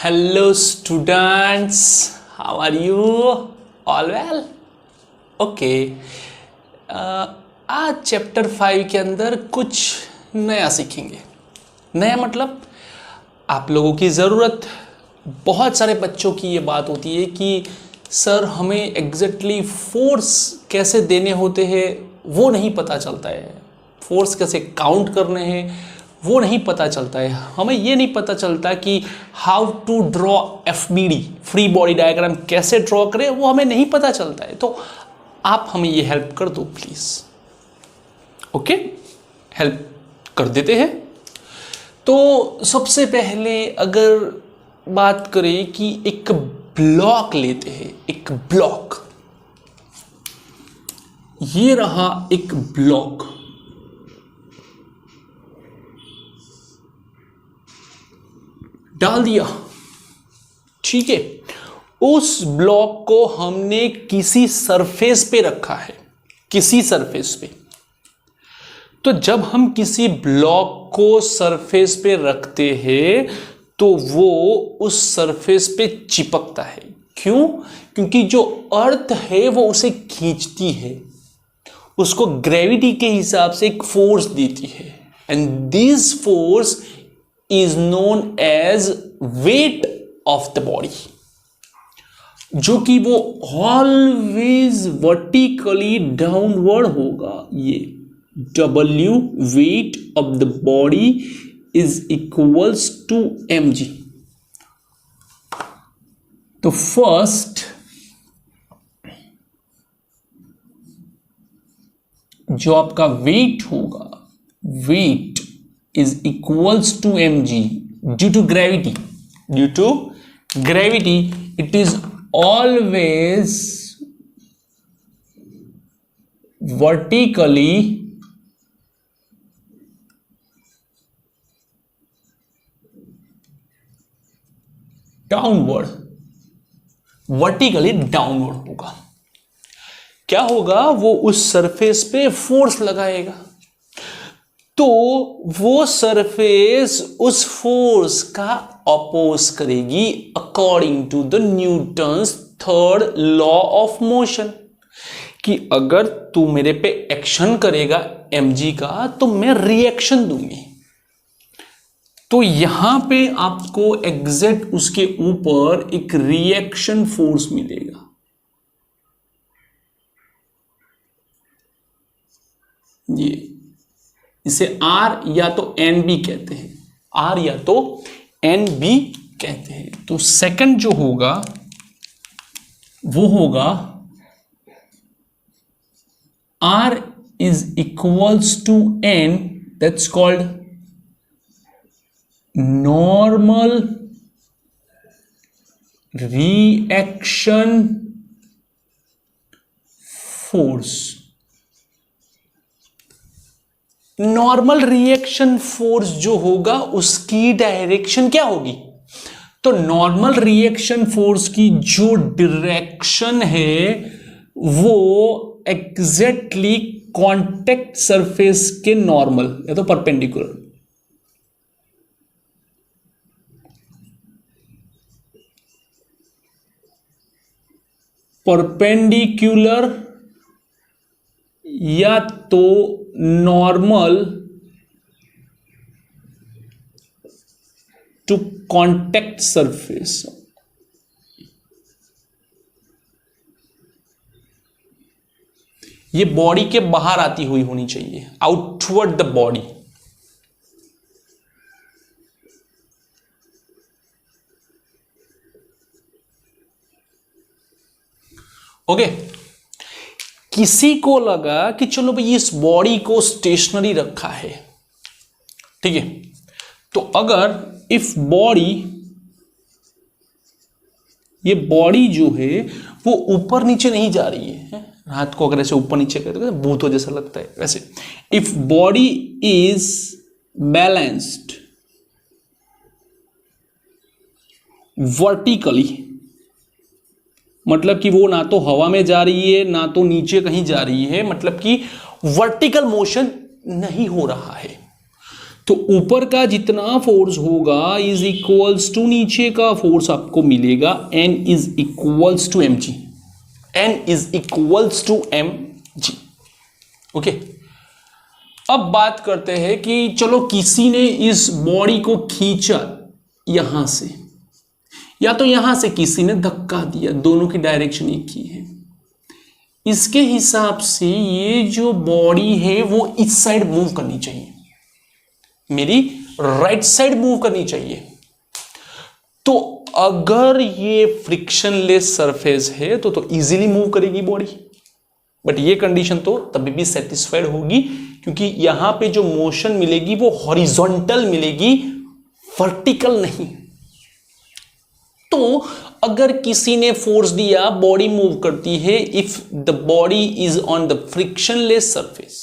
Hello students, how are you? All well? Okay. आज chapter 5 के अंदर कुछ नया सीखेंगे। नया मतलब आप लोगों की ज़रूरत, बहुत सारे बच्चों की ये बात होती है कि सर हमें एग्जैक्टली फोर्स कैसे देने होते हैं वो नहीं पता चलता है, फोर्स कैसे काउंट करने हैं वो नहीं पता चलता है, हमें ये नहीं पता चलता कि how to draw FBD free body diagram कैसे ड्रॉ करें वो हमें नहीं पता चलता है। तो आप हमें ये हेल्प कर दो प्लीज़। ओके, हेल्प कर देते हैं। तो सबसे पहले अगर बात करें कि एक ब्लॉक लेते हैं, एक ब्लॉक, ये रहा एक ब्लॉक, डाल दिया, ठीक है। उस ब्लॉक को हमने किसी सरफेस पे रखा है, किसी सरफेस पे। तो जब हम किसी ब्लॉक को सरफेस पे रखते हैं तो वो उस सरफेस पे चिपकता है। क्यों? क्योंकि जो अर्थ है वो उसे खींचती है, उसको ग्रेविटी के हिसाब से एक फोर्स देती है, and this force is known as weight of the body, जो कि वो always vertically downward होगा। ये W weight of the body is equals to mg। तो फर्स्ट जो आपका वेट होगा, wait is equals to mg due to gravity. Due to gravity, it is always vertically downward, vertically downward होगा। क्या होगा? वो उस सरफेस पे फोर्स लगाएगा, तो वो सरफेस उस फोर्स का अपोज करेगी according to the Newton's third law of motion, कि अगर तू मेरे पे एक्शन करेगा mg का तो मैं रिएक्शन दूंगी। तो यहां पे आपको एग्जैक्ट उसके ऊपर एक रिएक्शन फोर्स मिलेगा। ये इसे R या तो NB कहते हैं, R या तो NB कहते हैं। तो सेकंड जो होगा वो होगा R is equals to N, that's called normal reaction force। Normal reaction force जो होगा उसकी डायरेक्शन क्या होगी? तो नॉर्मल रिएक्शन फोर्स की जो डायरेक्शन है वो एग्जैक्टली कांटेक्ट सरफेस के नॉर्मल या तो परपेंडिकुलर, परपेंडिकुलर या तो नॉर्मल टू कांटेक्ट सरफेस। ये बॉडी के बाहर आती हुई होनी चाहिए, आउटवर्ड द बॉडी। ओके, किसी को लगा कि चलो भाई इस बॉडी को स्टेशनरी रखा है, ठीक है। तो अगर इफ बॉडी, ये बॉडी जो है वो ऊपर नीचे नहीं जा रही है, हाथ को अगर ऐसे ऊपर नीचे करते तो भूतों जैसा लगता है, वैसे if body is balanced vertically, मतलब कि वो ना तो हवा में जा रही है ना तो नीचे कहीं जा रही है, मतलब कि वर्टिकल मोशन नहीं हो रहा है, तो ऊपर का जितना फोर्स होगा इज इक्वल्स टू नीचे का फोर्स आपको मिलेगा N is equals to mg, N is equals to mg। Okay, अब बात करते हैं कि चलो किसी ने इस बॉडी को खींचा यहां से, या तो यहां से किसी ने धक्का दिया, दोनों की डायरेक्शन एक ही है। इसके हिसाब से ये जो बॉडी है वो इस साइड मूव करनी चाहिए, मेरी राइट साइड मूव करनी चाहिए। तो अगर ये फ्रिक्शनलेस सरफेस है तो इजीली मूव करेगी बॉडी, बट ये कंडीशन तो तभी भी सेटिस्फाइड होगी क्योंकि यहां पे जो मोशन मिलेगी वो हॉरिजॉन्टल मिलेगी, वर्टिकल नहीं। तो अगर किसी ने फोर्स दिया, बॉडी मूव करती है if the body is on the frictionless surface.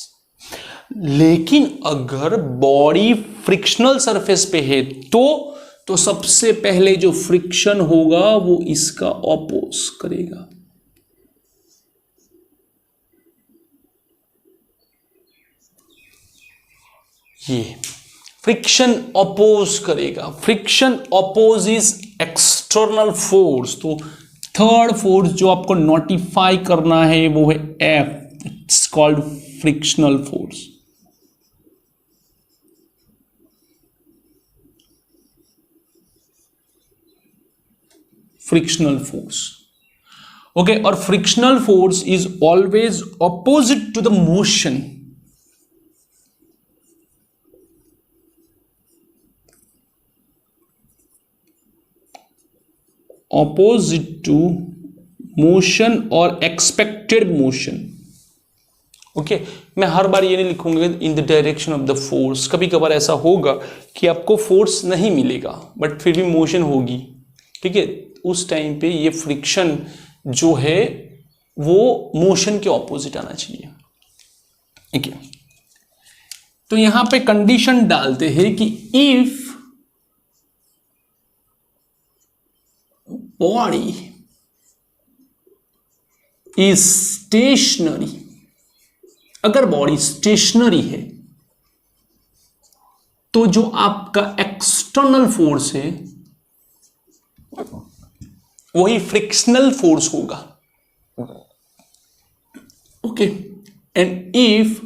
लेकिन अगर बॉडी फ्रिक्शनल सरफेस पे है तो सबसे पहले जो फ्रिक्शन होगा वो इसका ऑपोज करेगा। ये फ्रिक्शन अपोज करेगा। Friction oppose is external force. तो थर्ड फोर्स जो आपको नोटिफाई करना है वो है F, it's called frictional force. Frictional force, okay. और frictional force is always opposite to the motion. Opposite to motion और एक्सपेक्टेड मोशन। ओके, मैं हर बार ये नहीं लिखूंगा in the direction of the force. कभी कभार ऐसा होगा कि आपको फोर्स नहीं मिलेगा बट फिर भी मोशन होगी, ठीक है। उस टाइम पे ये फ्रिक्शन जो है वो मोशन के ऑपोजिट आना चाहिए, ठीक है। तो यहां पे कंडीशन डालते हैं कि इफ बॉडी इज स्टेशनरी, अगर बॉडी स्टेशनरी है तो जो आपका एक्सटर्नल फोर्स है वही फ्रिक्शनल फोर्स होगा, ओके। एंड इफ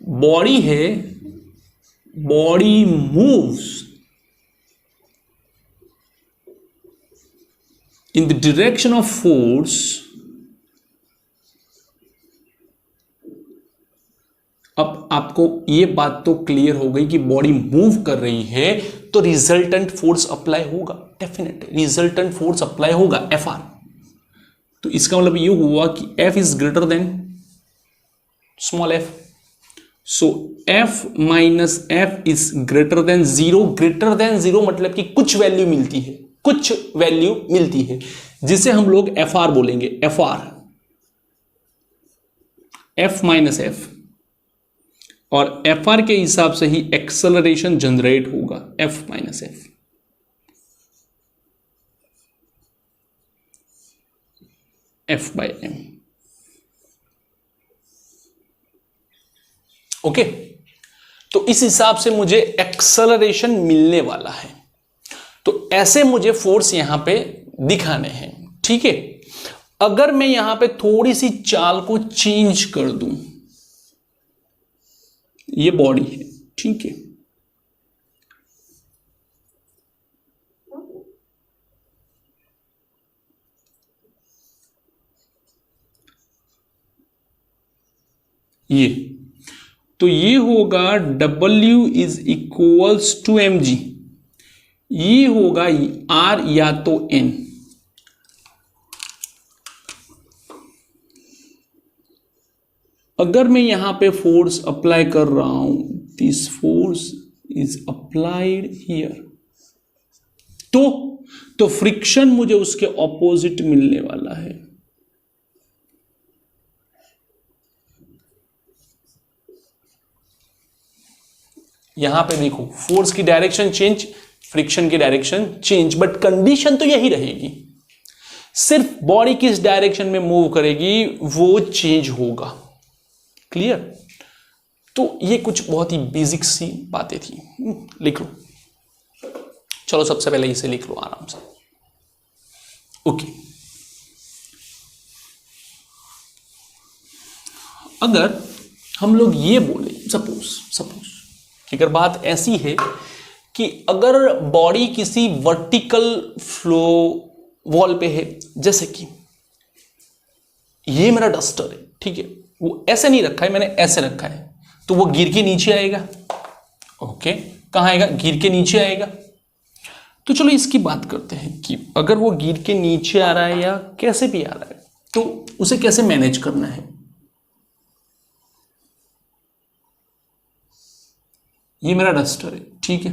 बॉडी है, body moves in the direction of force, अब आपको ये बात तो क्लियर हो गई कि बॉडी मूव कर रही है तो रिजल्टेंट फोर्स अप्लाई होगा, डेफिनेट रिजल्टेंट फोर्स अप्लाई होगा Fr। तो इसका मतलब ये हुआ कि F is greater than small f, so F minus F is greater than zero. Greater than zero मतलब कि कुछ वैल्यू मिलती है, कुछ वैल्यू मिलती है जिसे हम लोग Fr बोलेंगे। Fr F माइनस F, और Fr के हिसाब से ही एक्सेलरेशन जनरेट होगा F minus F। F by m, okay. तो इस हिसाब से मुझे एक्सेलरेशन मिलने वाला है। तो ऐसे मुझे फोर्स यहां पे दिखाने हैं, ठीक है। अगर मैं यहां पे थोड़ी सी चाल को चेंज कर दूं, ये बॉडी है, ठीक है। ये तो ये होगा W is equals to mg, ये होगा R या तो N। अगर मैं यहां पे फोर्स अप्लाई कर रहा हूं, this force is applied here, तो फ्रिक्शन मुझे उसके ऑपोजिट मिलने वाला है। यहां पे देखो फोर्स की डायरेक्शन चेंज, फ्रिक्शन की डायरेक्शन चेंज, बट कंडीशन तो यही रहेगी। सिर्फ बॉडी किस डायरेक्शन में मूव करेगी वो चेंज होगा, क्लियर। तो ये कुछ बहुत ही बेसिक सी बातें थी। लिख लो, चलो सबसे पहले इसे लिख लो आराम से। ओके, अगर हम लोग ये बोले सपोज कि अगर बात ऐसी है कि अगर बॉडी किसी वर्टिकल फ्लो वॉल पे है, जैसे कि ये मेरा डस्टर है, ठीक है, वो ऐसे नहीं रखा है, मैंने ऐसे रखा है, तो वो गिर के नीचे आएगा। ओके, कहां आएगा? गिर के नीचे आएगा। तो चलो इसकी बात करते हैं कि अगर वो गिर के नीचे आ रहा है या कैसे भी आ रहा है, तो उसे कैसे मैनेज करना है। ये मेरा डस्टर है, ठीक है,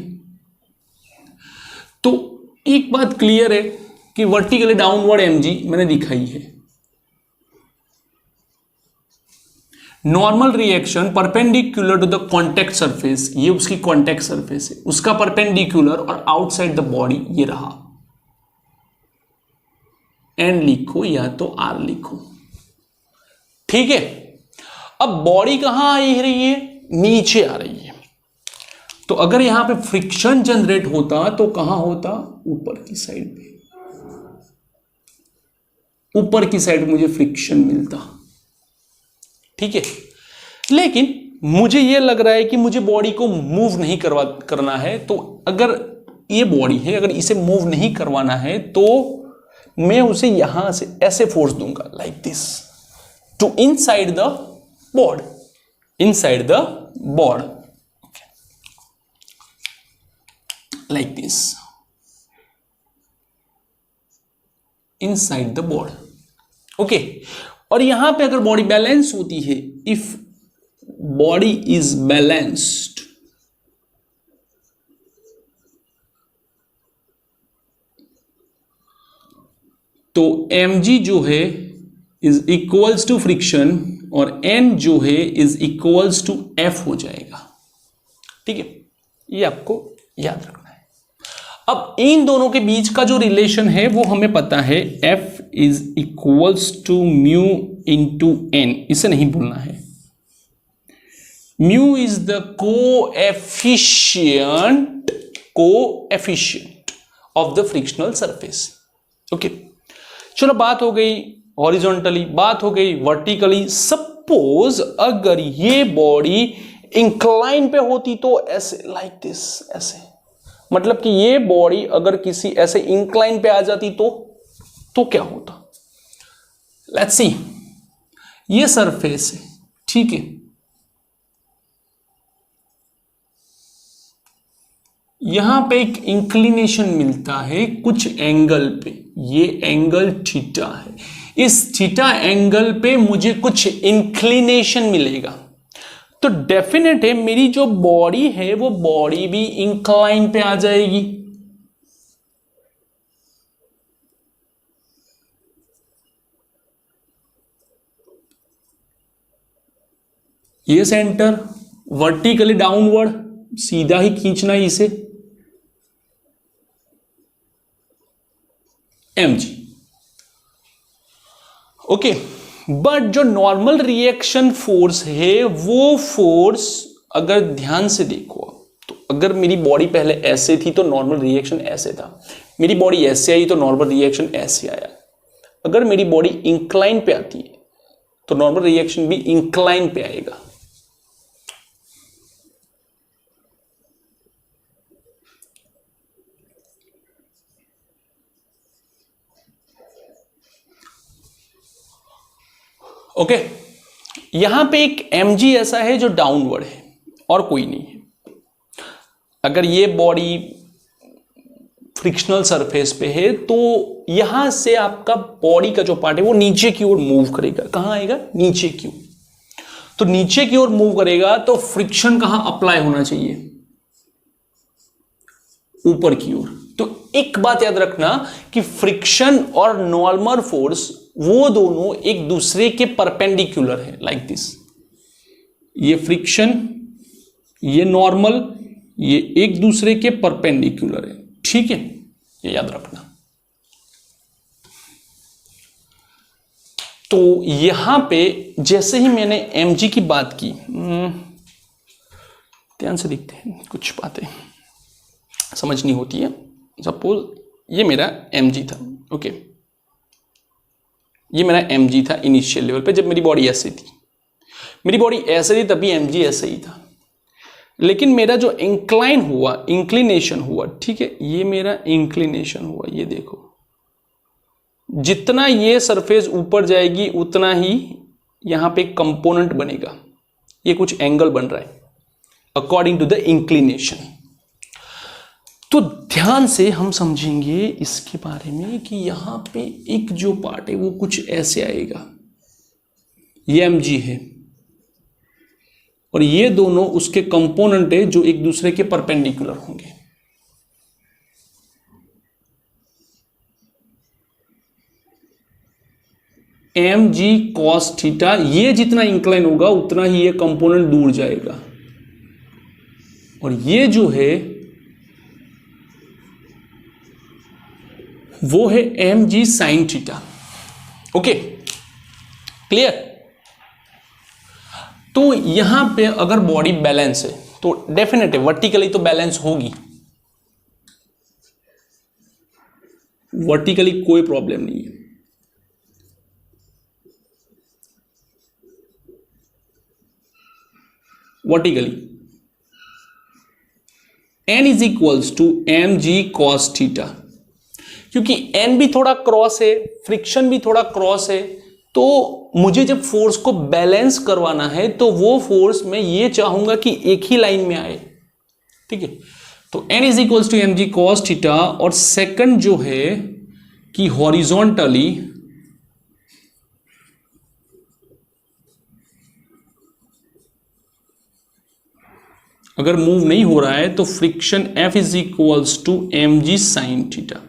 तो एक बात क्लियर है कि वर्टिकली डाउनवर्ड एमजी मैंने दिखाई है। Normal reaction perpendicular to the contact surface, ये उसकी कॉन्टेक्ट सरफेस है, उसका परपेंडिकुलर और आउटसाइड द बॉडी ये रहा। एन लिखो या तो आर लिखो, ठीक है। अब बॉडी कहां आ रही है? नीचे आ रही है। तो अगर यहां पे फ्रिक्शन जनरेट होता तो कहां होता? ऊपर की साइड पे, ऊपर की साइड मुझे फ्रिक्शन मिलता, ठीक है। लेकिन मुझे यह लग रहा है कि मुझे बॉडी को मूव नहीं करना है, तो अगर ये बॉडी है, अगर इसे मूव नहीं करवाना है तो मैं उसे यहां से ऐसे फोर्स दूंगा, like this, to inside the board, inside the board, like this, inside the board. Okay, और यहां पे अगर बॉडी बैलेंस होती है, इफ बॉडी इज बैलेंस्ड, तो mg जो है इज इक्वल्स टू फ्रिक्शन और n जो है इज इक्वल्स टू f हो जाएगा, ठीक है। ये आपको याद रखना है। अब इन दोनों के बीच का जो रिलेशन है वो हमें पता है, f is equals to mu into n, इसे नहीं भूलना है। Mu is the coefficient of the frictional surface. Okay, चलो बात हो गई हॉरिजॉन्टली, बात हो गई वर्टिकली। सपोज अगर ये बॉडी इंक्लाइन पे होती तो ऐसे, लाइक दिस, ऐसे, मतलब कि ये बॉडी अगर किसी ऐसे इंक्लाइन पे आ जाती तो क्या होता? लेट्स सी, ये सरफेस है, ठीक है, यहां पे एक इंक्लिनेशन मिलता है कुछ एंगल पे, ये एंगल थीटा है, इस थीटा एंगल पे मुझे कुछ इंक्लिनेशन मिलेगा, तो डेफिनेट है मेरी जो बॉडी है वो बॉडी भी इंक्लाइन पे आ जाएगी। ये सेंटर वर्टिकली डाउनवर्ड, सीधा ही खींचना है इसे, mg। ओके, बट जो नॉर्मल रिएक्शन फोर्स है वो फोर्स अगर ध्यान से देखो, तो अगर मेरी बॉडी पहले ऐसे थी तो नॉर्मल रिएक्शन ऐसे था, मेरी बॉडी ऐसे आई तो नॉर्मल रिएक्शन ऐसे आया। अगर मेरी बॉडी इंक्लाइन पे आती है तो नॉर्मल रिएक्शन भी इंक्लाइन पे आएगा। ओके, यहां पे एक mg ऐसा है जो डाउनवर्ड है और कोई नहीं है। अगर ये बॉडी फ्रिक्शनल सरफेस पे है तो यहां से आपका बॉडी का जो पार्ट है वो नीचे की ओर मूव करेगा। कहां आएगा? नीचे की ओर। तो नीचे की ओर मूव करेगा तो फ्रिक्शन कहां अप्लाई होना चाहिए? ऊपर की ओर। तो एक बात याद रखना कि फ्रिक्शन और नॉर्मल फोर्स वो दोनों एक दूसरे के परपेंडिकुलर है, लाइक दिस। ये फ्रिक्शन, ये नॉर्मल, ये एक दूसरे के परपेंडिकुलर है, ठीक है, ये याद रखना। तो यहां पे जैसे ही मैंने mg की बात की, ध्यान से देखते हैं, कुछ बातें समझनी होती है। सपोज ये मेरा mg था, ओके, ये मेरा mg था इनिशियल लेवल पे, जब मेरी बॉडी ऐसे थी, मेरी बॉडी ऐसे थी तभी mg ऐसे ही था। लेकिन मेरा जो इंक्लाइन हुआ, इंक्लिनेशन हुआ, ठीक है, ये मेरा इंक्लिनेशन हुआ, ये देखो, जितना ये सरफेस ऊपर जाएगी उतना ही यहां पे कंपोनेंट बनेगा, ये कुछ एंगल बन रहा है अकॉर्डिंग टू द इंक्लिनेशन। तो ध्यान से हम समझेंगे इसके बारे में कि यहां पे एक जो पार्ट है वो कुछ ऐसे आएगा, ये mg है और ये दोनों उसके कंपोनेंट है जो एक दूसरे के परपेंडिकुलर होंगे। mg cos थीटा, ये जितना इंक्लाइन होगा उतना ही ये कंपोनेंट दूर जाएगा, और ये जो है वो है mg sin theta. Okay, clear? तो यहां पे अगर बॉडी बैलेंस है तो डेफिनेट है वर्टिकली तो बैलेंस होगी, वर्टिकली कोई प्रॉब्लम नहीं है। Vertically n is equals to mg cos theta, क्योंकि n भी थोड़ा क्रॉस है, फ्रिक्शन भी थोड़ा क्रॉस है, तो मुझे जब फोर्स को बैलेंस करवाना है तो वो फोर्स मैं ये चाहूंगा कि एक ही लाइन में आए, ठीक है। तो n is equals to mg cos theta, और सेकंड जो है कि हॉरिजॉन्टली अगर मूव नहीं हो रहा है तो friction F is equals to mg sin theta.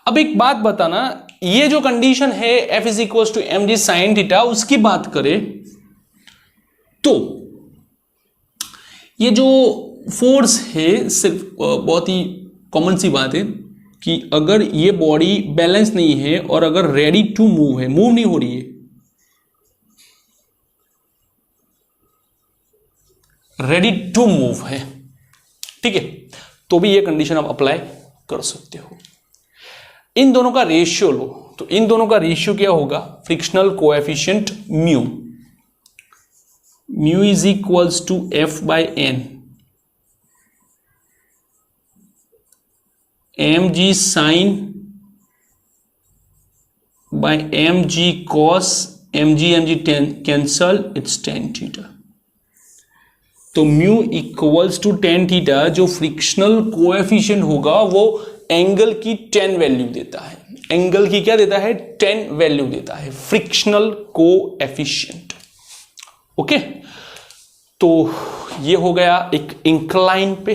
अब एक बात बताना, ये जो कंडीशन है F is equals to mg sin theta, उसकी बात करें तो ये जो फोर्स है, सिर्फ बहुत ही कॉमन सी बात है कि अगर ये बॉडी बैलेंस नहीं है और अगर रेडी टू मूव है, मूव नहीं हो रही है, रेडी टू मूव है, ठीक है, तो भी ये कंडीशन आप अप्लाई कर सकते हो। इन दोनों का रेशियो लो, तो इन दोनों का रेशियो क्या होगा, frictional coefficient mu, mu is equals to F by N, mg sin by mg cos, mg cancel, it's tan theta. तो mu equals to tan theta, जो फ्रिक्शनल कोएफिशिएंट होगा वो एंगल की 10 वैल्यू देता है, एंगल की क्या देता है, 10 वैल्यू देता है, फ्रिक्शनल कोएफिशिएंट। ओके, तो ये हो गया एक इंक्लाइन पे।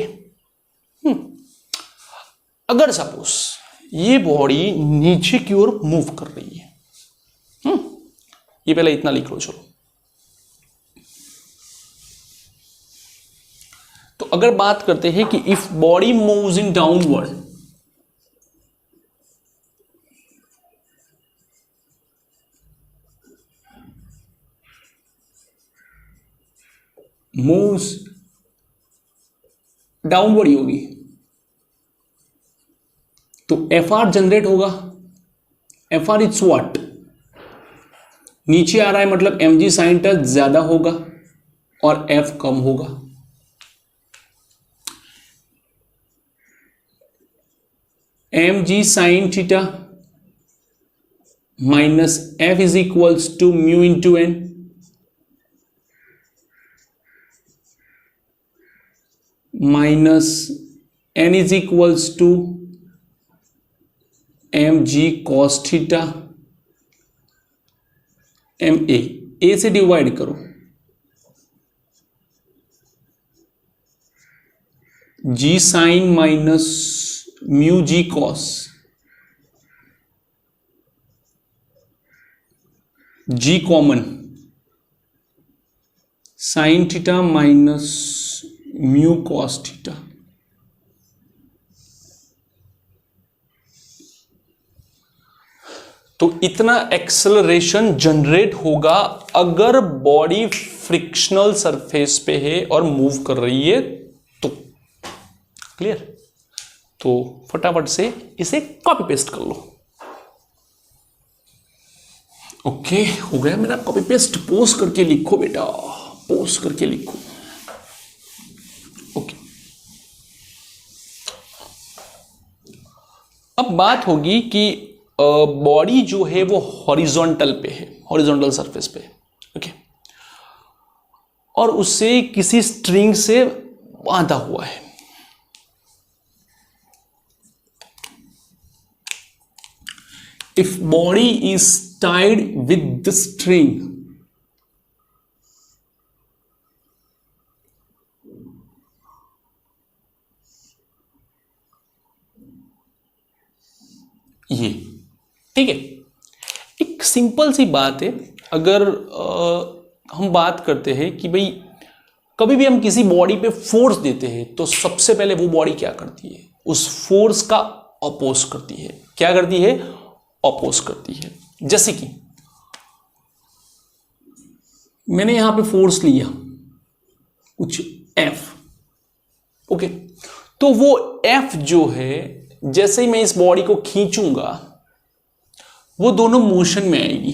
अगर सपोज ये बॉडी नीचे की ओर मूव कर रही है, ये पहले इतना लिख लो, चलो। तो अगर बात करते हैं कि if body moves in downward, moves downward ही होगी, तो Fr जनरेट होगा। Fr इट्स व्हाट, नीचे आ रहा है मतलब mg sin थीटा ज्यादा होगा और F कम होगा। mg sin थीटा minus F is equals to mu into n, minus n is equals to mg cos theta, a से डिवाइड करो, g sine minus mu g cos, g common, sine theta minus mu cos theta. तो इतना acceleration generate होगा अगर body frictional surface पे है और move कर रही है तो। क्लियर? तो फटाफट से इसे कॉपी पेस्ट कर लो। ओके, हो गया मेरा कॉपी पेस्ट। पोस्ट करके लिखो बेटा, पोस्ट करके लिखो। ओके, अब बात होगी कि बॉडी जो है वो हॉरिजॉन्टल पे है, हॉरिजॉन्टल सरफेस पे। ओके, और उससे किसी स्ट्रिंग से बांधा हुआ है। If body is tied with the string, ये ठीक है। एक सिंपल सी बात है। अगर हम बात करते हैं कि भाई कभी भी हम किसी बॉडी पे फोर्स देते हैं तो सबसे पहले वो बॉडी क्या करती है? उस फोर्स का अपोज करती है। क्या करती है? अपोज करती है। जैसे कि मैंने यहां पे फोर्स लिया कुछ F, ओके, तो वो F जो है जैसे ही मैं इस बॉडी को खींचूंगा वो दोनों मोशन में आएगी,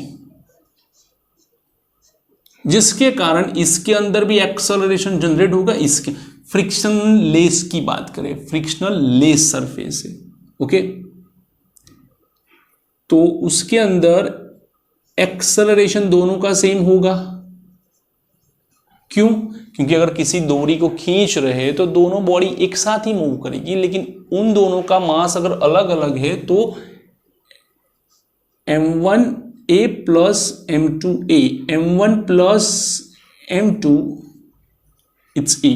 जिसके कारण इसके अंदर भी एक्सेलरेशन जनरेट होगा। इसके फ्रिक्शनल लेस की बात करें, फ्रिक्शनल लेस सरफेस है, ओके, तो उसके अंदर एक्सेलरेशन दोनों का सेम होगा। क्यों? क्योंकि अगर किसी डोरी को खींच रहे हैं तो दोनों बॉडी एक साथ ही मूव करेगी, लेकिन उन दोनों का मास अगर अलग अलग है तो m1a plus m2a, m1 plus m2 it's e,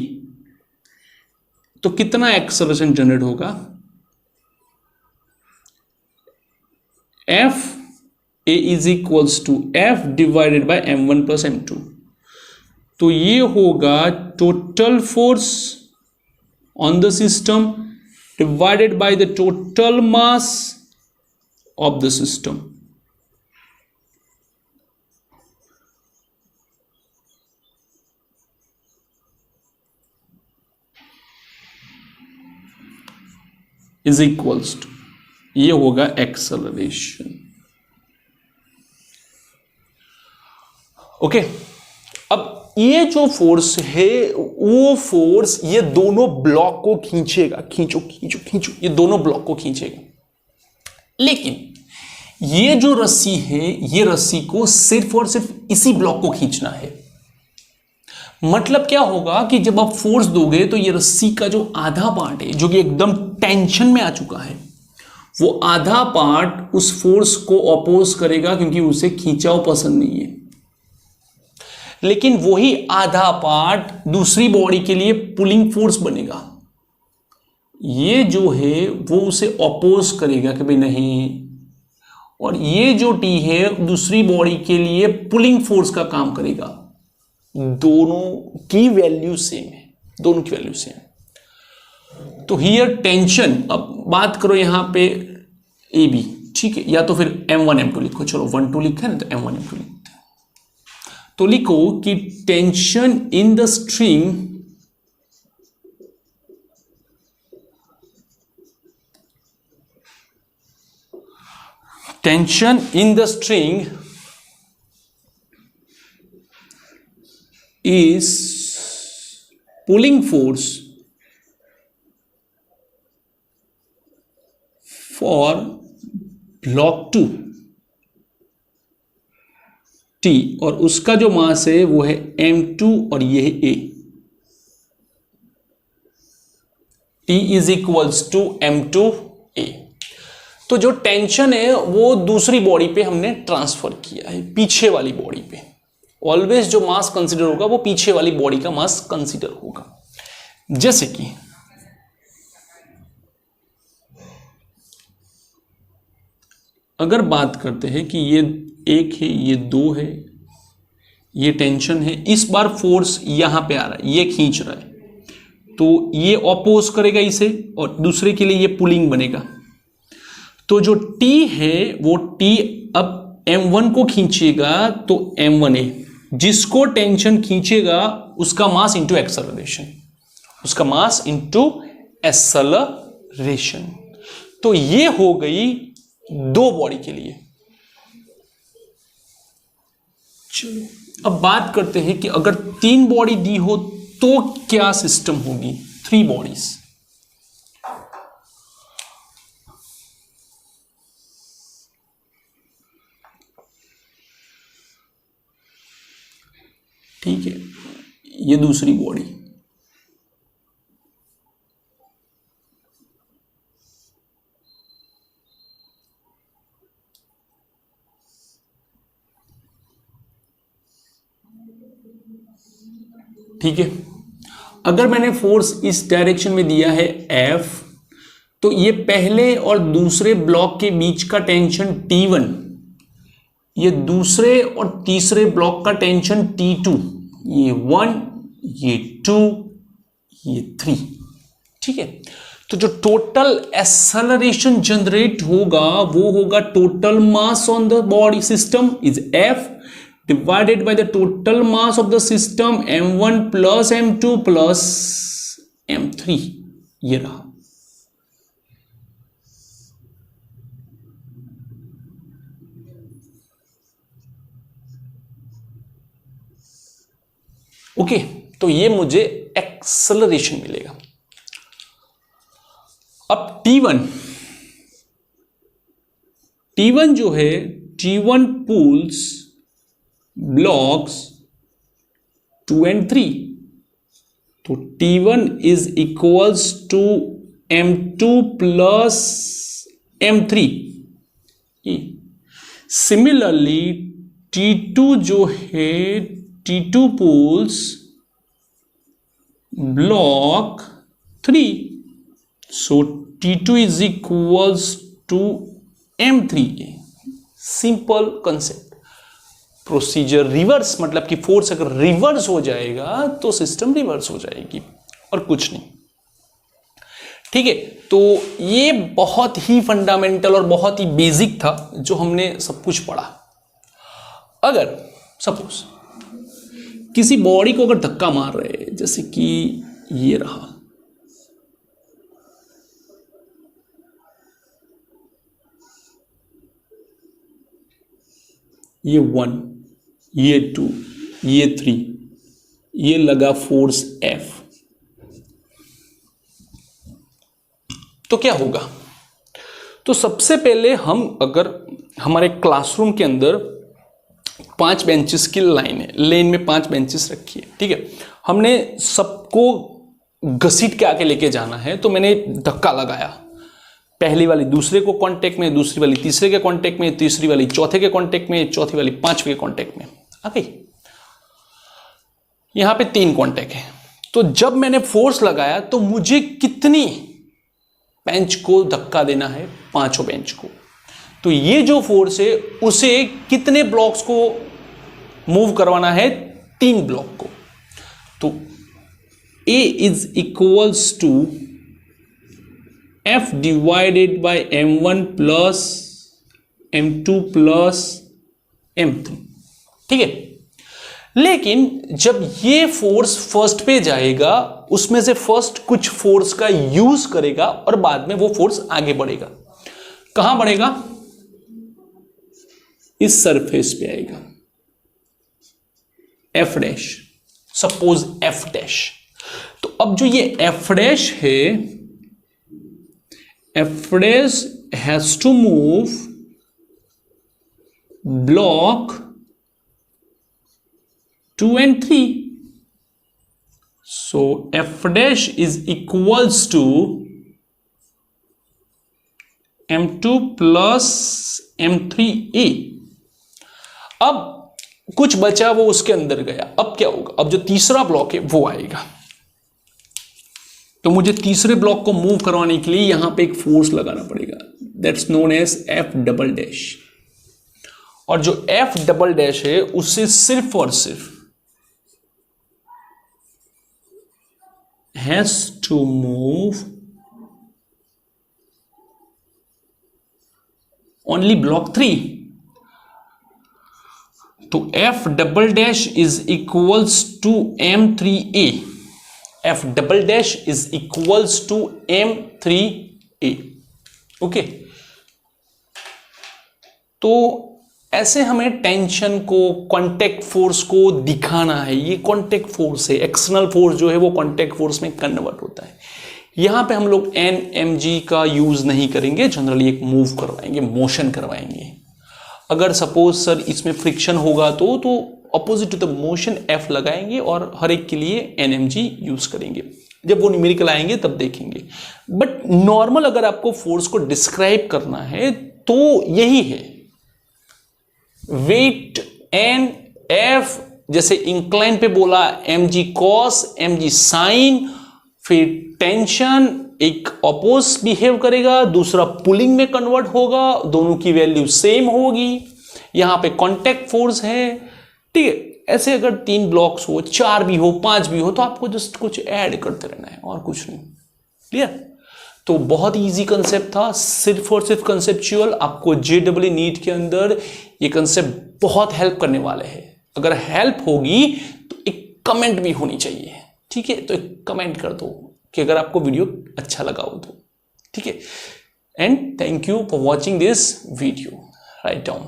तो कितना एक्सेलरेशन जनरेट होगा? F a is equals to F divided by m1 plus m2। तो ये होगा total force on the system divided by the total mass of the system. Is equals to, ये होगा acceleration. Okay, अब ये जो force है वो फोर्स ये दोनों ब्लॉक को खींचेगा, खींचो खींचो खींचो, ये दोनों ब्लॉक को खींचेगा। लेकिन ये जो रस्सी है ये रस्सी को सिर्फ और सिर्फ इसी ब्लॉक को खींचना है। मतलब क्या होगा कि जब आप फोर्स दोगे तो ये रस्सी का जो आधा पार्ट है जो कि एकदम टेंशन में आ चुका है, वो आधा पार्ट उस फोर्स को अपोज करेगा क्योंकि उसे खींचाव पसंद नहीं है। लेकिन वही आधा पार्ट दूसरी बॉडी के लिए पुलिंग फोर्स बनेगा। ये जो है वो उसे अपोज करेगा कि भाई नहीं, और ये जो टी है दूसरी बॉडी के लिए पुलिंग फोर्स का काम करेगा। दोनों की वैल्यू सेम है, दोनों की वैल्यू सेम। तो हियर टेंशन, अब बात करो यहां पे ए बी, ठीक है, या तो फिर m1 m2 लिखो। चलो 1 2 लिखा है ना, तो m1 m2 लिखते हैं। तो लिखो कि tension in the string is pulling force for block 2 T, और उसका जो मास है वो है m2 और ये है a। T is equals to m2a। तो जो टेंशन है वो दूसरी बॉडी पे हमने ट्रांसफर किया है, पीछे वाली बॉडी पे। ऑलवेज जो मास कंसीडर होगा वो पीछे वाली बॉडी का मास कंसीडर होगा। जैसे कि अगर बात करते हैं कि ये 1 है, ये 2 है, ये टेंशन है, इस बार फोर्स यहां पे आ रहा है, ये खींच रहा है, तो ये अपोज करेगा इसे और दूसरे के लिए ये पुलिंग बनेगा। तो जो T है वो T अब m1 को खींचेगा तो m1a, जिसको टेंशन खींचेगा उसका मास इंटू एक्सेलरेशन, उसका मास इंटू एक्सेलरेशन। तो ये हो गई दो बॉडी के लिए। चलो अब बात करते हैं कि अगर 3 बॉडी दी हो तो क्या सिस्टम होगी। 3 बॉडीज, ठीक है, ये दूसरी बॉडी, ठीक है। अगर मैंने फोर्स इस डायरेक्शन में दिया है F, तो ये पहले और दूसरे ब्लॉक के बीच का टेंशन T1, ये दूसरे और तीसरे ब्लॉक का टेंशन T2, ये 1, ये 2, ये 3, ठीक है। तो जो टोटल एक्सेलरेशन जनरेट होगा वो होगा total mass on the body system is F divided by the total mass of the system m1 plus m2 plus m3, ये रहा। ओके, तो ये मुझे एक्सेलरेशन मिलेगा। अब T1 जो है, T1 पुल्स ब्लॉक्स 2 and 3, तो T1 is equals to m2 plus m3। Similarly T2 जो है, T2 pulls block 3, so T2 is equals to m3a। Simple concept. Procedure reverse, मतलब कि फोर्स अगर रिवर्स हो जाएगा तो सिस्टम रिवर्स हो जाएगी और कुछ नहीं, ठीक है। तो ये बहुत ही फंडामेंटल और बहुत ही बेसिक था जो हमने सब कुछ पढ़ा। अगर सपोज किसी बॉडी को अगर धक्का मार रहे हैं, जैसे कि ये रहा, ये 1, ये 2, ये 3, ये लगा फोर्स F, तो क्या होगा। तो सबसे पहले हम अगर हमारे क्लासरूम के अंदर 5 बेंचेस की लाइन है, लेन में 5 बेंचेस रखी है, ठीक है। हमने सबको घसीट के आके लेके जाना है, तो मैंने धक्का लगाया, पहली वाली दूसरे को कांटेक्ट में, दूसरी वाली तीसरे के कांटेक्ट में, तीसरी वाली चौथे के कांटेक्ट में, चौथी वाली पांचवे के कांटेक्ट में आ गई। यहां पे 3 कांटेक्ट है। तो जब मैंने फोर्स लगाया तो मुझे कितनी बेंच को धक्का देना है, 5 बेंच को। तो ये जो फोर्स है उसे कितने ब्लॉक्स को मूव करवाना है, 3 ब्लॉक को। तो A is equals to F divided by m1 plus m2 plus m3, ठीक है। लेकिन जब ये फोर्स फर्स्ट पे जाएगा, उसमें से फर्स्ट कुछ फोर्स का यूज करेगा और बाद में वो फोर्स आगे बढ़ेगा। कहां बढ़ेगा, इस सरफेस पे आएगा, F dash, suppose F dash. तो अब जो ये F डैश है, F dash has to move block 2 and 3. So F dash is equals to m2 plus m3a। अब कुछ बचा, वो उसके अंदर गया। अब क्या होगा, अब जो तीसरा ब्लॉक है वो आएगा। तो मुझे तीसरे ब्लॉक को मूव करवाने के लिए यहां पे एक फोर्स लगाना पड़ेगा, that's known as F double dash. और जो F डबल डैश है उससे सिर्फ और सिर्फ has to move only block 3। तो F double dash is equals to M3A, F double dash is equals to M3A। Okay, तो ऐसे हमें टेंशन को, कांटेक्ट फोर्स को दिखाना है। ये कांटेक्ट फोर्स है, एक्सटर्नल फोर्स जो है वो कांटेक्ट फोर्स में कन्वर्ट होता है। यहां पे हम लोग NMG का यूज नहीं करेंगे, जनरली एक मूव करवाएंगे, मोशन करवाएंगे। अगर सपोज सर इसमें फ्रिक्शन होगा तो opposite to the motion F लगाएंगे और हर एक के लिए NMG यूज करेंगे। जब वो न्यूमेरिकल आएंगे तब देखेंगे। बट नॉर्मल अगर आपको फोर्स को डिस्क्राइब करना है तो यही है, वेट एन F, जैसे इंक्लाइन पे बोला mg cos mg sin, फिर टेंशन एक अपोज बिहेव करेगा, दूसरा पुलिंग में कन्वर्ट होगा, दोनों की वैल्यू सेम होगी। यहां पे कांटेक्ट फोर्स है, ठीक है। ऐसे अगर 3 ब्लॉक्स हो, 4 भी हो, 5 भी हो, तो आपको जस्ट कुछ ऐड करते रहना है और कुछ नहीं। क्लियर? तो बहुत इजी कंसेप्ट था, सिर्फ और सिर्फ कंसेप्चुअल। आपको JEE नीट के अंदर ये कंसेप्ट बहुत हेल्प करने वाले हैं। अगर हेल्प होगी तो एक कमेंट भी होनी चाहिए, ठीक है? तो एक कमेंट कर दो कि अगर आपको वीडियो अच्छा लगा हो तो, ठीक है। And thank you for watching this video. Write down.